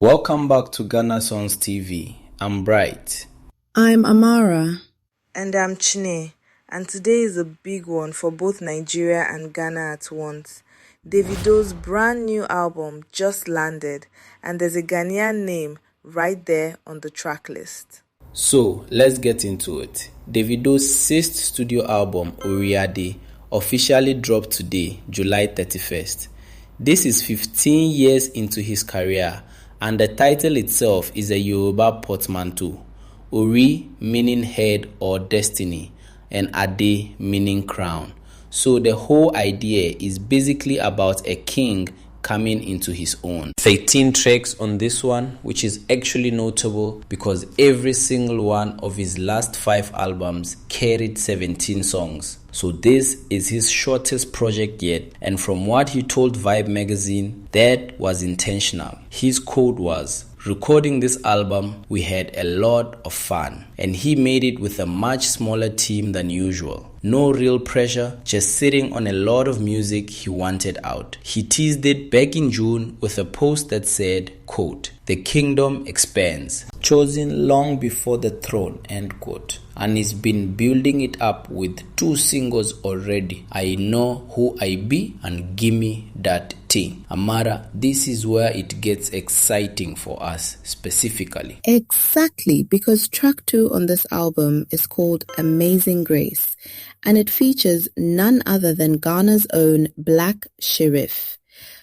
Welcome back to Ghana Songs TV. I'm Bright. I'm Amara. And I'm Chine. And today is a big one for both Nigeria and Ghana at once. Davido's brand new album just landed, and there's a Ghanaian name right there on the track list. So, let's get into it. Davido's 6th studio album, ORIADE, officially dropped today, July 31st. This is 15 years into his career, and the title itself is a Yoruba portmanteau. Ori meaning head or destiny, and Ade meaning crown. So the whole idea is basically about a king coming into his own. 13 tracks on this one, which is actually notable because every single one of his last 5 albums carried 17 songs. So this is his shortest project yet, and from what he told Vibe magazine, that was intentional. His quote was, "Recording this album, we had a lot of fun, and he made it with a much smaller team than usual. No real pressure, just sitting on a lot of music he wanted out." He teased it back in June with a post that said, quote, "The kingdom expands, chosen long before the throne," end quote. And he's been building it up with 2 singles already, I Know Who I Be and Gimme That Thing. Amara, this is where it gets exciting for us specifically. Exactly, because track 2 on this album is called Amazing Grace, and it features none other than Ghana's own Black Sherif.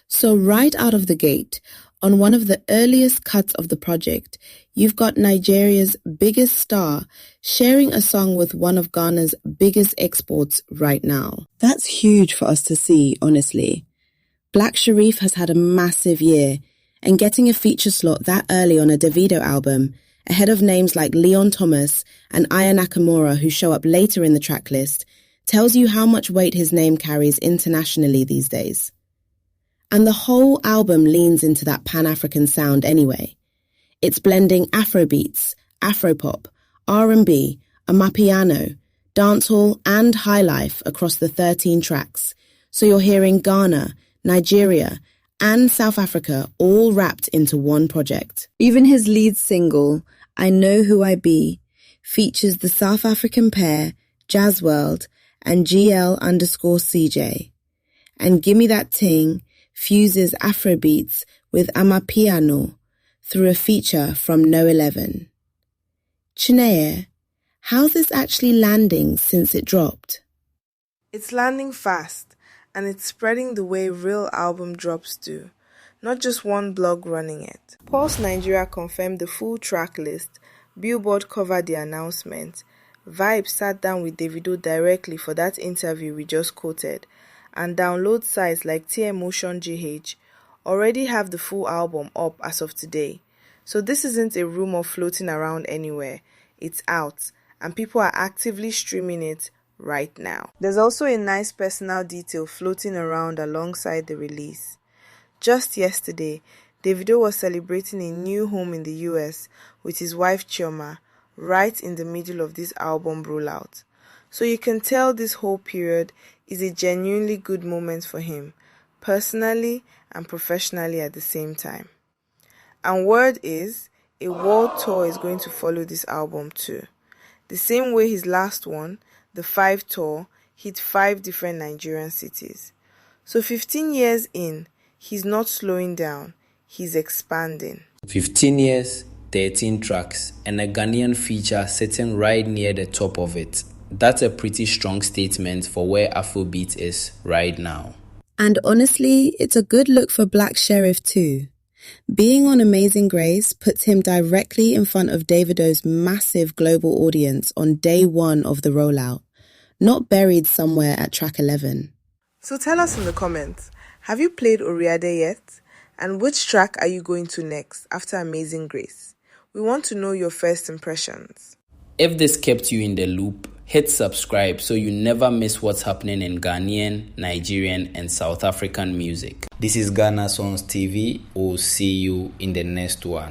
So right out of the gate, on one of the earliest cuts of the project, you've got Nigeria's biggest star sharing a song with one of Ghana's biggest exports right now. That's huge for us to see, honestly. Black Sherif has had a massive year, and getting a feature slot that early on a Davido album, ahead of names like Leon Thomas and Nakamura who show up later in the track list, tells you how much weight his name carries internationally these days. And the whole album leans into that Pan-African sound anyway. It's blending Afrobeats, Afropop, R&B, Amapiano, Dancehall and Highlife across the 13 tracks. So you're hearing Ghana, Nigeria and South Africa all wrapped into one project. Even his lead single, I Know Who I Be, features the South African pair JAZZWRLD and GL_CJ. And Gimme That Ting fuses Afrobeats with Amapiano through a feature from No 11. Chineye, how's this actually landing since it dropped? It's landing fast, and it's spreading the way real album drops do, not just one blog running it. Pulse Nigeria confirmed the full track list, Billboard covered the announcement, Vibe sat down with Davido directly for that interview we just quoted, and download sites like TMotion.gh already have the full album up as of today. So this isn't a rumor floating around anywhere. It's out, and people are actively streaming it right now. There's also a nice personal detail floating around alongside the release. Just yesterday, Davido was celebrating a new home in the US with his wife Chioma, right in the middle of this album rollout. So you can tell this whole period is a genuinely good moment for him, personally and professionally at the same time. And word is, a world tour is going to follow this album too. The same way his last one, the 5 tour, hit 5 different Nigerian cities. So 15 years in, he's not slowing down, he's expanding. 15 years, 13 tracks, and a Ghanaian feature sitting right near the top of it. That's a pretty strong statement for where Afrobeats is right now. And honestly, it's a good look for Black Sherif too. Being on Amazing Grace puts him directly in front of Davido's massive global audience on day 1 of the rollout, not buried somewhere at track 11. So tell us in the comments, have you played ORIADE yet? And which track are you going to next after Amazing Grace? We want to know your first impressions. If this kept you in the loop, hit subscribe so you never miss what's happening in Ghanaian, Nigerian and South African music. This is Ghana Songs TV. We'll see you in the next one.